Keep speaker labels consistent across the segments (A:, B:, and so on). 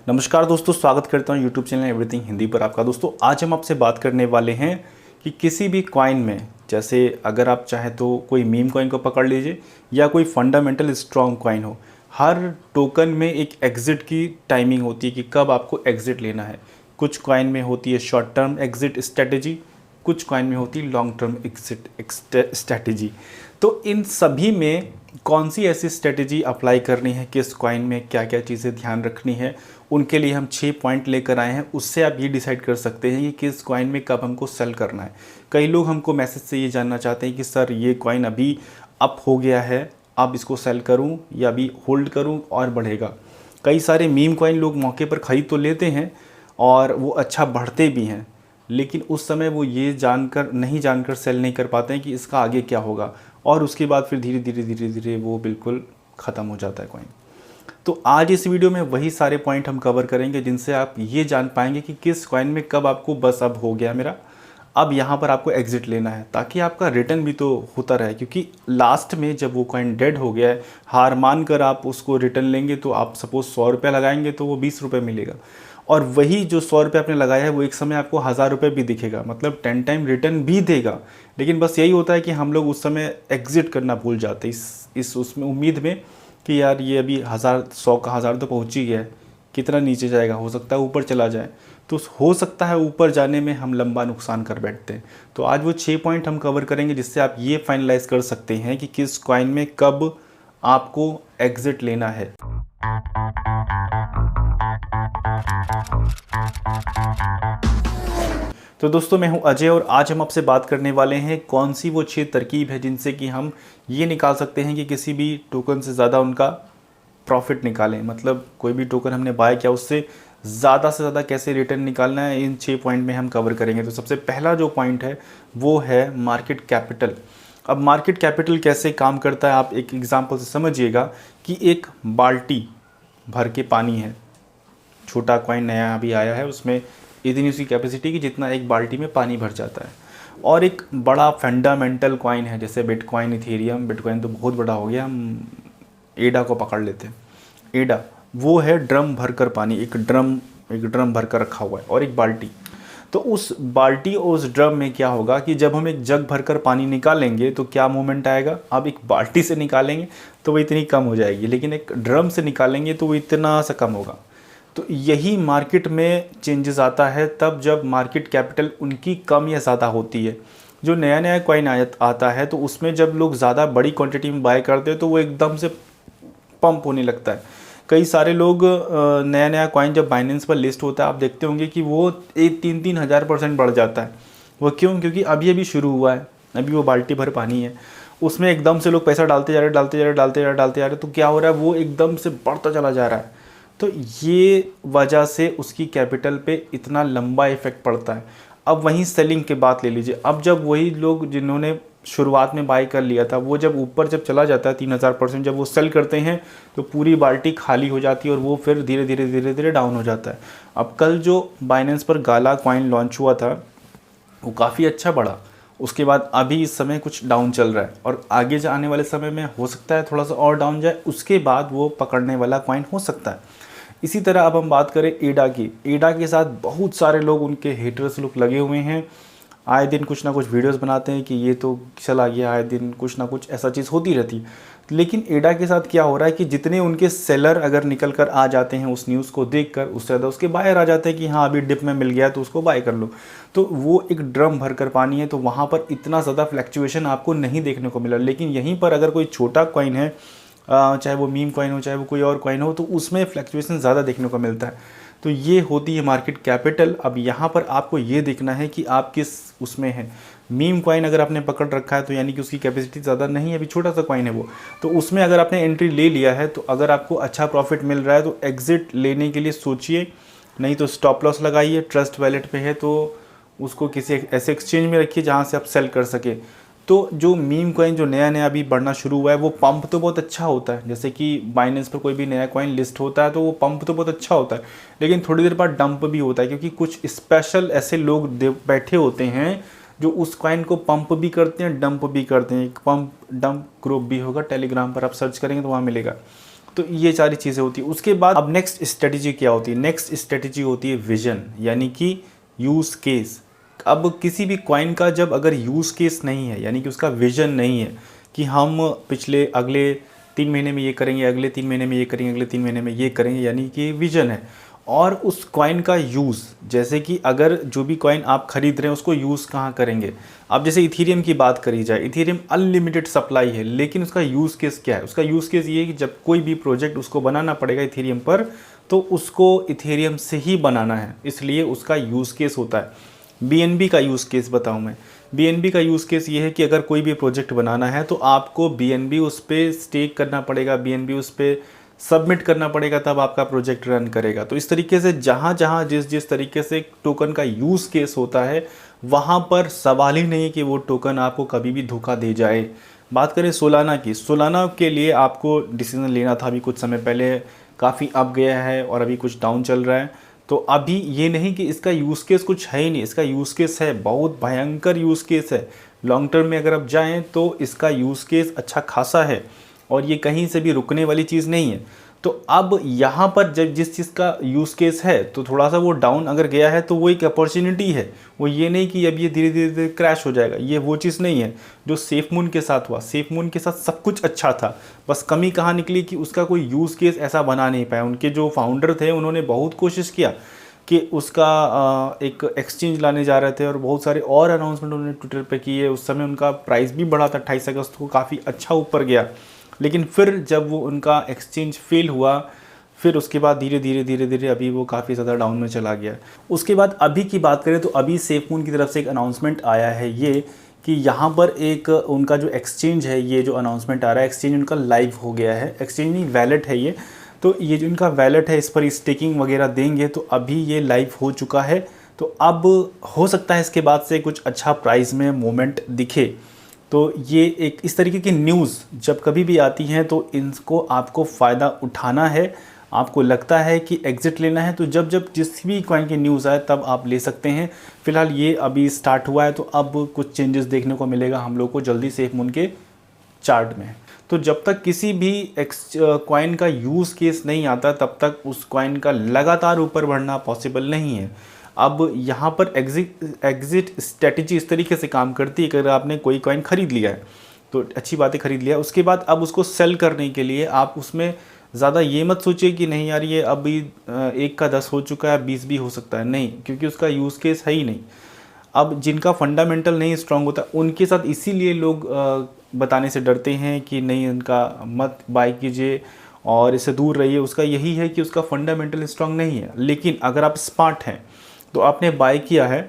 A: नमस्कार दोस्तों, स्वागत करता हूँ यूट्यूब चैनल एवरीथिंग हिंदी पर आपका। दोस्तों आज हम आपसे बात करने वाले हैं कि किसी भी कॉइन में, जैसे अगर आप चाहें तो कोई मीम कॉइन को पकड़ लीजिए या कोई फंडामेंटल स्ट्रॉन्ग कॉइन हो, हर टोकन में एक एग्ज़िट की टाइमिंग होती है कि कब आपको एग्ज़िट लेना है। कुछ कॉइन में होती है शॉर्ट टर्म एग्ज़िट स्ट्रेटजी, कुछ कॉइन में होती है लॉन्ग टर्म एग्ज़िट स्ट्रेटजी। तो इन सभी में कौन सी ऐसी स्ट्रेटजी अप्लाई करनी है, किस कॉइन में क्या क्या चीज़ें ध्यान रखनी है, उनके लिए हम 6 पॉइंट लेकर आए हैं। उससे आप ये डिसाइड कर सकते हैं कि किस कॉइन में कब हमको सेल करना है। कई लोग हमको मैसेज से ये जानना चाहते हैं कि सर ये कॉइन अभी अप हो गया है, अब इसको सेल करूं या अभी होल्ड करूं और बढ़ेगा। कई सारे मीम कॉइन लोग मौके पर ख़रीद तो लेते हैं और वो अच्छा बढ़ते भी हैं, लेकिन उस समय वो ये नहीं जानकर सेल नहीं कर पाते हैं कि इसका आगे क्या होगा, और उसके बाद फिर धीरे धीरे वो बिल्कुल ख़त्म हो जाता है कॉइन। तो आज इस वीडियो में वही सारे पॉइंट हम कवर करेंगे जिनसे आप ये जान पाएंगे कि किस कॉइन में कब आपको बस अब हो गया मेरा, अब यहाँ पर आपको एग्जिट लेना है, ताकि आपका रिटर्न भी तो होता रहे। क्योंकि लास्ट में जब वो कॉइन डेड हो गया है, हार मान कर आप उसको रिटर्न लेंगे तो आप सपोज 100 रुपये लगाएंगे तो वो 20 रुपये मिलेगा, और वही जो 100 रुपये आपने लगाया है वो एक समय आपको 1000 रुपये भी दिखेगा, मतलब 10 टाइम रिटर्न भी देगा। लेकिन बस यही होता है कि हम लोग उस समय एग्जिट करना भूल जाते हैं इस उसमें उम्मीद में कि यार ये अभी 100 का 1000 तो पहुंच ही गया है, कितना नीचे जाएगा, हो सकता है ऊपर चला जाए। तो हो सकता है ऊपर जाने में हम लंबा नुकसान कर बैठते हैं। तो आज वो 6 पॉइंट हम कवर करेंगे जिससे आप ये फाइनलाइज कर सकते हैं कि किस कॉइन में कब आपको एग्जिट लेना है। तो दोस्तों मैं हूं अजय और आज हम आपसे बात करने वाले हैं कौन सी वो 6 तरकीब है जिनसे कि हम ये निकाल सकते हैं कि किसी भी टोकन से ज़्यादा उनका प्रॉफिट निकालें। मतलब कोई भी टोकन हमने बाय किया उससे ज़्यादा कैसे रिटर्न निकालना है, इन 6 पॉइंट में हम कवर करेंगे। तो सबसे पहला जो पॉइंट है वो है मार्केट कैपिटल। अब मार्केट कैपिटल कैसे काम करता है आप एक एग्जाम्पल से समझिएगा कि एक बाल्टी भर के पानी है, छोटा कॉइन नया अभी आया है, उसमें इतनी उसकी कैपेसिटी कि जितना एक बाल्टी में पानी भर जाता है। और एक बड़ा फंडामेंटल कॉइन है जैसे बिटकॉइन, इथेरियम। बिटकॉइन तो बहुत बड़ा हो गया, हम एडा को पकड़ लेते हैं। एडा वो है ड्रम भरकर पानी, एक ड्रम भरकर रखा हुआ है और एक बाल्टी। तो उस बाल्टी और उस ड्रम में क्या होगा कि जब हम एक जग भरकर पानी निकालेंगे तो क्या मूवमेंट आएगा। अब एक बाल्टी से निकालेंगे तो वो इतनी कम हो जाएगी, लेकिन एक ड्रम से निकालेंगे तो वो इतना सा कम होगा। तो यही मार्केट में चेंजेस आता है तब जब मार्केट कैपिटल उनकी कम या ज़्यादा होती है। जो नया कॉइन आता है तो उसमें जब लोग ज़्यादा बड़ी क्वांटिटी में बाय करते हैं तो वो एकदम से पंप होने लगता है। कई सारे लोग नया कॉइन जब बाइनेंस पर लिस्ट होता है आप देखते होंगे कि वो 3-3 हज़ार % बढ़ जाता है। वो क्यों? क्योंकि अभी शुरू हुआ है, अभी वो बाल्टी भर पानी है, उसमें एकदम से लोग पैसा डालते जा रहे हैं तो क्या हो रहा है, वो एकदम से बढ़ता चला जा रहा है। तो ये वजह से उसकी कैपिटल पे इतना लंबा इफेक्ट पड़ता है। अब वहीं सेलिंग की बात ले लीजिए। अब जब वही लोग जिन्होंने शुरुआत में बाई कर लिया था वो जब ऊपर जब चला जाता है 3000%, जब वो सेल करते हैं तो पूरी बाल्टी खाली हो जाती है और वो फिर धीरे धीरे डाउन हो जाता है। अब कल जो बाइनेंस पर गाला कॉइन लॉन्च हुआ था वो काफ़ी अच्छा बढ़ा, उसके बाद अभी इस समय कुछ डाउन चल रहा है और आगे आने वाले समय में हो सकता है थोड़ा सा और डाउन जाए, उसके बाद वो पकड़ने वाला कॉइन हो सकता है। इसी तरह अब हम बात करें एडा की। एडा के साथ बहुत सारे लोग, उनके हेटर्स लोग लगे हुए हैं, आए दिन कुछ ना कुछ वीडियोस बनाते हैं कि ये तो चला गया, आए दिन कुछ ना कुछ ऐसा चीज़ होती रहती है। लेकिन एडा के साथ क्या हो रहा है कि जितने उनके सेलर अगर निकल कर आ जाते हैं उस न्यूज़ को देखकर, उससे ज़्यादा उसके बायर आ जाते हैं कि हाँ अभी डिप में मिल गया तो उसको बाय कर लो। तो वो एक ड्रम भर कर पानी है, तो वहाँ पर इतना ज़्यादा फ्लैक्चुएशन आपको नहीं देखने को मिला। लेकिन यहीं पर अगर कोई छोटा कॉइन है, चाहे वो मीम कॉइन हो चाहे वो कोई और कॉइन हो, तो उसमें फ्लैक्चुएशन ज़्यादा देखने को मिलता है। तो ये होती है मार्केट कैपिटल। अब यहाँ पर आपको ये देखना है कि आप किस उसमें हैं। मीम कॉइन अगर आपने पकड़ रखा है तो यानी कि उसकी कैपेसिटी ज़्यादा नहीं है, अभी छोटा सा कॉइन है वो, तो उसमें अगर आपने एंट्री ले लिया है तो अगर आपको अच्छा प्रॉफिट मिल रहा है तो एग्ज़िट लेने के लिए सोचिए, नहीं तो स्टॉप लॉस लगाइए। ट्रस्ट वैलेट पे है तो उसको किसी ऐसे एक्सचेंज में रखिए जहाँ से आप सेल कर सके। तो जो मीम कॉइन जो नया अभी बढ़ना शुरू हुआ है वो पंप तो बहुत अच्छा होता है, जैसे कि बाइनेंस पर कोई भी नया कॉइन लिस्ट होता है तो वो पंप तो बहुत अच्छा होता है, लेकिन थोड़ी देर बाद डंप भी होता है, क्योंकि कुछ स्पेशल ऐसे लोग बैठे होते हैं जो उस कॉइन को पंप भी करते हैं डंप भी करते हैं। एक पंप डंप ग्रुप भी होगा, टेलीग्राम पर आप सर्च करेंगे तो वहाँ मिलेगा। तो ये सारी चीज़ें होती है। उसके बाद अब नेक्स्ट स्ट्रेटजी क्या होती है? नेक्स्ट स्ट्रेटजी होती है विजन, यानी कि यूज़ केस। अब किसी भी कॉइन का जब अगर यूज़ केस नहीं है, यानी कि उसका विजन नहीं है कि हम पिछले अगले 3 महीने में ये करेंगे, अगले 3 महीने में ये करेंगे, अगले 3 महीने में ये करेंगे, यानी कि विजन है। और उस कॉइन का यूज़, जैसे कि अगर जो भी कॉइन आप खरीद रहे हैं उसको यूज़ कहाँ करेंगे। अब जैसे इथेरियम की बात करी जाए, इथेरियम अनलिमिटेड सप्लाई है, लेकिन उसका यूज़ केस क्या है? उसका यूज़ केस ये है कि जब कोई भी प्रोजेक्ट उसको बनाना पड़ेगा इथेरियम पर, तो उसको इथेरियम से ही बनाना है, इसलिए उसका यूज़ केस होता है। बीएनबी का यूज़ केस बताऊं मैं। बीएनबी का यूज़ केस ये है कि अगर कोई भी प्रोजेक्ट बनाना है तो आपको बीएनबी उस पर स्टेक करना पड़ेगा, बीएनबी उस पर सबमिट करना पड़ेगा, तब आपका प्रोजेक्ट रन करेगा। तो इस तरीके से जहाँ जहाँ जिस जिस तरीके से टोकन का यूज़ केस होता है, वहाँ पर सवाल ही नहीं है कि वो टोकन आपको कभी भी धोखा दे जाए। बात करें सोलाना की, सोलाना के लिए आपको डिसीजन लेना था अभी कुछ समय पहले, काफ़ी अप गया है और अभी कुछ डाउन चल रहा है। तो अभी ये नहीं कि इसका यूज़ केस कुछ है ही नहीं, इसका यूज़ केस है, बहुत भयंकर यूज़ केस है। लॉन्ग टर्म में अगर आप जाएँ तो इसका यूज़ केस अच्छा खासा है और ये कहीं से भी रुकने वाली चीज़ नहीं है। तो अब यहाँ पर जब जिस चीज़ का यूज़ केस है तो थोड़ा सा वो डाउन अगर गया है तो वो एक अपॉर्चुनिटी है, वो ये नहीं कि अब ये धीरे धीरे क्रैश हो जाएगा, ये वो चीज़ नहीं है जो सेफ मून के साथ हुआ। सेफ मून के साथ सब कुछ अच्छा था, बस कमी कहाँ निकली कि उसका कोई यूज़ केस ऐसा बना नहीं पाया। उनके जो फाउंडर थे उन्होंने बहुत कोशिश किया कि उसका एक एक्सचेंज लाने जा रहे थे और बहुत सारे और अनाउंसमेंट उन्होंने ट्विटर पे किए। उस समय उनका प्राइस भी बढ़ा था, 28 अगस्त को काफ़ी अच्छा ऊपर गया, लेकिन फिर जब वो उनका एक्सचेंज फेल हुआ, फिर उसके बाद धीरे धीरे धीरे धीरे अभी वो काफ़ी ज़्यादा डाउन में चला गया। उसके बाद अभी की बात करें तो अभी सेफमून की तरफ से एक अनाउंसमेंट आया है ये कि यहाँ पर एक उनका जो एक्सचेंज है, ये जो अनाउंसमेंट आ रहा है, एक्सचेंज उनका लाइव हो गया है। एक्सचेंज नहीं, वैलेट है ये। तो ये जो इनका वैलेट है, इस पर स्टेकिंग वगैरह देंगे, तो अभी ये लाइव हो चुका है। तो अब हो सकता है इसके बाद से कुछ अच्छा प्राइस में मोमेंट दिखे। तो ये एक इस तरीके की न्यूज़ जब कभी भी आती हैं तो इनको आपको फ़ायदा उठाना है। आपको लगता है कि एग्ज़िट लेना है तो जब जब जिस भी कॉइन की न्यूज़ आए तब आप ले सकते हैं। फ़िलहाल ये अभी स्टार्ट हुआ है तो अब कुछ चेंजेस देखने को मिलेगा हम लोग को जल्दी सेफ मून के चार्ट में। तो जब तक किसी भी कॉइन का यूज़ केस नहीं आता तब तक उस कॉइन का लगातार ऊपर बढ़ना पॉसिबल नहीं है। अब यहाँ पर एग्ज़िट स्ट्रेटजी इस तरीके से काम करती है कि अगर आपने कोई कॉइन ख़रीद लिया है तो अच्छी बात है, ख़रीद लिया, उसके बाद अब उसको सेल करने के लिए आप उसमें ज़्यादा ये मत सोचिए कि नहीं यार ये अभी 1 का 10 हो चुका है, 20 भी हो सकता है, नहीं, क्योंकि उसका यूज़ केस है ही नहीं। अब जिनका फंडामेंटल नहीं स्ट्रांग होता उनके साथ इसीलिए लोग बताने से डरते हैं कि नहीं इनका मत बाय कीजिए और इससे दूर रहिए। उसका यही है कि उसका फंडामेंटल स्ट्रांग नहीं है। लेकिन अगर आप स्मार्ट हैं तो आपने बाय किया है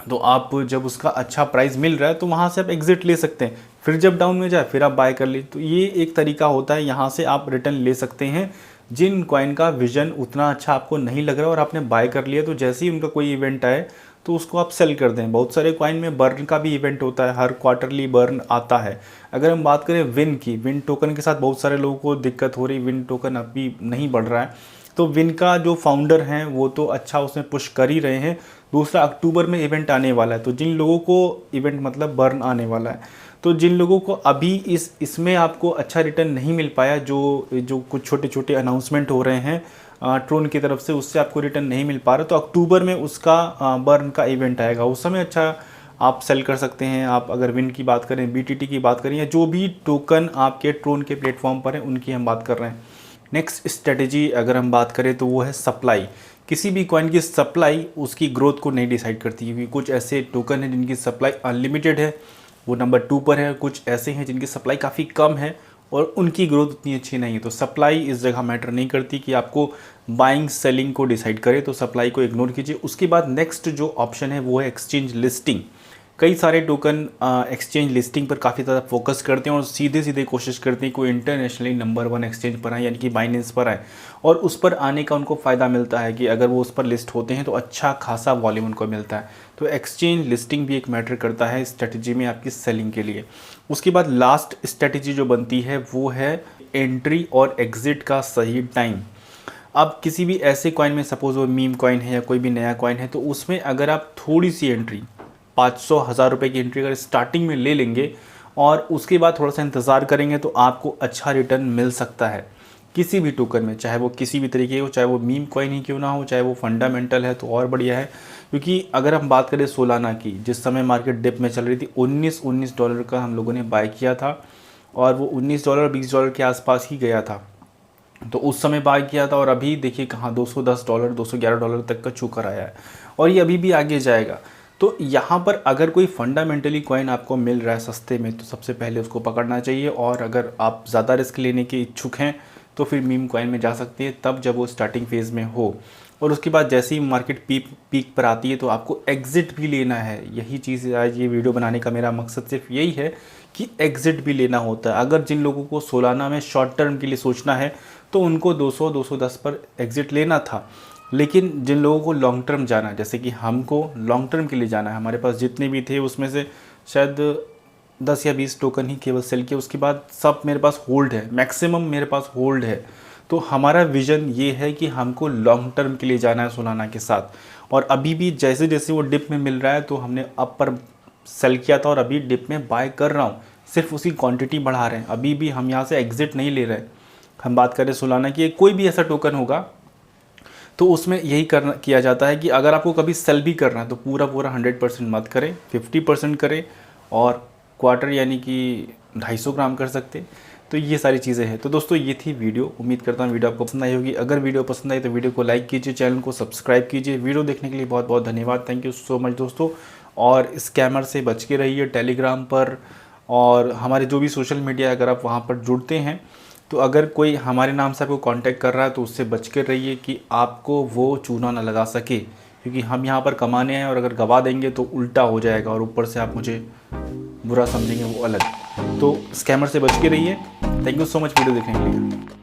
A: तो आप जब उसका अच्छा प्राइस मिल रहा है तो वहाँ से आप एग्ज़िट ले सकते हैं, फिर जब डाउन में जाए फिर आप बाय कर ली। तो ये एक तरीका होता है, यहाँ से आप रिटर्न ले सकते हैं। जिन कॉइन का विजन उतना अच्छा आपको नहीं लग रहा और आपने बाय कर लिया तो जैसे ही उनका कोई इवेंट आए तो उसको आप सेल कर दें। बहुत सारे कॉइन में बर्न का भी इवेंट होता है, हर क्वार्टरली बर्न आता है। अगर हम बात करें विन की, विन टोकन के साथ बहुत सारे लोगों को दिक्कत हो रही, विन टोकन अभी नहीं बढ़ रहा है। तो विन का जो फाउंडर हैं वो तो अच्छा उसमें पुश कर ही रहे हैं। दूसरा, अक्टूबर में इवेंट आने वाला है, तो जिन लोगों को इवेंट मतलब बर्न आने वाला है, तो जिन लोगों को अभी इसमें आपको अच्छा रिटर्न नहीं मिल पाया, जो कुछ छोटे छोटे अनाउंसमेंट हो रहे हैं ट्रोन की तरफ से, उससे आपको रिटर्न नहीं मिल पा रहा, तो अक्टूबर में उसका बर्न का इवेंट आएगा, उस समय अच्छा आप सेल कर सकते हैं। आप अगर विन की बात करें, बीटीटी की बात करें, या जो भी टोकन आपके ट्रोन के प्लेटफॉर्म पर हैं उनकी हम बात कर रहे हैं। नेक्स्ट स्ट्रेटजी अगर हम बात करें तो वो है सप्लाई। किसी भी कॉइन की सप्लाई उसकी ग्रोथ को नहीं डिसाइड करती, क्योंकि कुछ ऐसे टोकन हैं जिनकी सप्लाई अनलिमिटेड है, वो नंबर 2 पर है। कुछ ऐसे हैं जिनकी सप्लाई काफ़ी कम है और उनकी ग्रोथ उतनी अच्छी नहीं है। तो सप्लाई इस जगह मैटर नहीं करती कि आपको बाइंग सेलिंग को डिसाइड करे, तो सप्लाई को इग्नोर कीजिए। उसके बाद नेक्स्ट जो ऑप्शन है वो है एक्सचेंज लिस्टिंग। कई सारे टोकन एक्सचेंज लिस्टिंग पर काफ़ी ज़्यादा फोकस करते हैं और सीधे सीधे कोशिश करते हैं कोई इंटरनेशनली नंबर 1 एक्सचेंज पर आए, यानी कि बाइनेंस पर आए, और उस पर आने का उनको फ़ायदा मिलता है कि अगर वो उस पर लिस्ट होते हैं तो अच्छा खासा वॉल्यूम उनको मिलता है। तो एक्सचेंज लिस्टिंग भी एक मैटर करता है स्ट्रेटजी में आपकी सेलिंग के लिए। उसके बाद लास्ट स्ट्रेटजी जो बनती है वो है एंट्री और एग्ज़िट का सही टाइम। अब किसी भी ऐसे कॉइन में, सपोज वो मीम कॉइन है या कोई भी नया कॉइन है, तो उसमें अगर आप थोड़ी सी एंट्री 500-1000 रुपये की एंट्री अगर स्टार्टिंग में ले लेंगे और उसके बाद थोड़ा सा इंतज़ार करेंगे तो आपको अच्छा रिटर्न मिल सकता है। किसी भी टोकन में, चाहे वो किसी भी तरीके हो, चाहे वो मीम कॉइन ही क्यों ना हो, चाहे वो फंडामेंटल है तो और बढ़िया है। क्योंकि अगर हम बात करें सोलाना की, जिस समय मार्केट डिप में चल रही थी, $19 का हम लोगों ने बाय किया था और वो $19 $20 के आसपास ही गया था, तो उस समय बाय किया था। और अभी देखिए कहाँ $210 $211 तक का छू कर आया है और ये अभी भी आगे जाएगा। तो यहाँ पर अगर कोई फंडामेंटली कॉइन आपको मिल रहा है सस्ते में तो सबसे पहले उसको पकड़ना चाहिए। और अगर आप ज़्यादा रिस्क लेने के इच्छुक हैं तो फिर मीम कॉइन में जा सकते हैं, तब जब वो स्टार्टिंग फेज़ में हो। और उसके बाद जैसे ही मार्केट पीक पर आती है तो आपको एग्ज़िट भी लेना है। यही चीज़ आज ये वीडियो बनाने का मेरा मकसद सिर्फ यही है कि एग्ज़िट भी लेना होता है। अगर जिन लोगों को सोलाना में शॉर्ट टर्म के लिए सोचना है तो उनको 200-210 पर एग्ज़िट लेना था। लेकिन जिन लोगों को लॉन्ग टर्म जाना है, जैसे कि हमको लॉन्ग टर्म के लिए जाना है, हमारे पास जितने भी थे उसमें से शायद 10 या 20 टोकन ही केवल सेल किए, उसके बाद सब मेरे पास होल्ड है, मैक्सिमम मेरे पास होल्ड है। तो हमारा विज़न ये है कि हमको लॉन्ग टर्म के लिए जाना है सोलाना के साथ। और अभी भी जैसे जैसे वो डिप में मिल रहा है तो हमने अप पर सेल किया था और अभी डिप में बाय कर रहा हूँ, सिर्फ उसकी क्वांटिटी बढ़ा रहे हैं। अभी भी हम यहाँ से एग्ज़िट नहीं ले रहे। हम बात करें सोलाना की, कोई भी ऐसा टोकन होगा तो उसमें यही किया जाता है कि अगर आपको कभी सेल भी करना है तो पूरा 100% मत करें, 50% करें और क्वार्टर यानी कि 250 ग्राम कर सकते। तो ये सारी चीज़ें हैं। तो दोस्तों ये थी वीडियो, उम्मीद करता हूँ वीडियो आपको पसंद आई होगी। अगर वीडियो पसंद आई तो वीडियो को लाइक कीजिए, चैनल को सब्सक्राइब कीजिए। वीडियो देखने के लिए बहुत बहुत धन्यवाद, थैंक यू सो मच दोस्तों। और स्कैमर से बच के रहिए टेलीग्राम पर और हमारे जो भी सोशल मीडिया, अगर आप वहाँ पर जुड़ते हैं तो अगर कोई हमारे नाम से आपको कांटेक्ट कर रहा है तो उससे बच कर रहिए कि आपको वो चूना ना लगा सके। क्योंकि हम यहाँ पर कमाने हैं और अगर गवा देंगे तो उल्टा हो जाएगा और ऊपर से आप मुझे बुरा समझेंगे, वो अलग। तो स्कैमर से बच के रहिए। Thank you so much video देखने के लिए।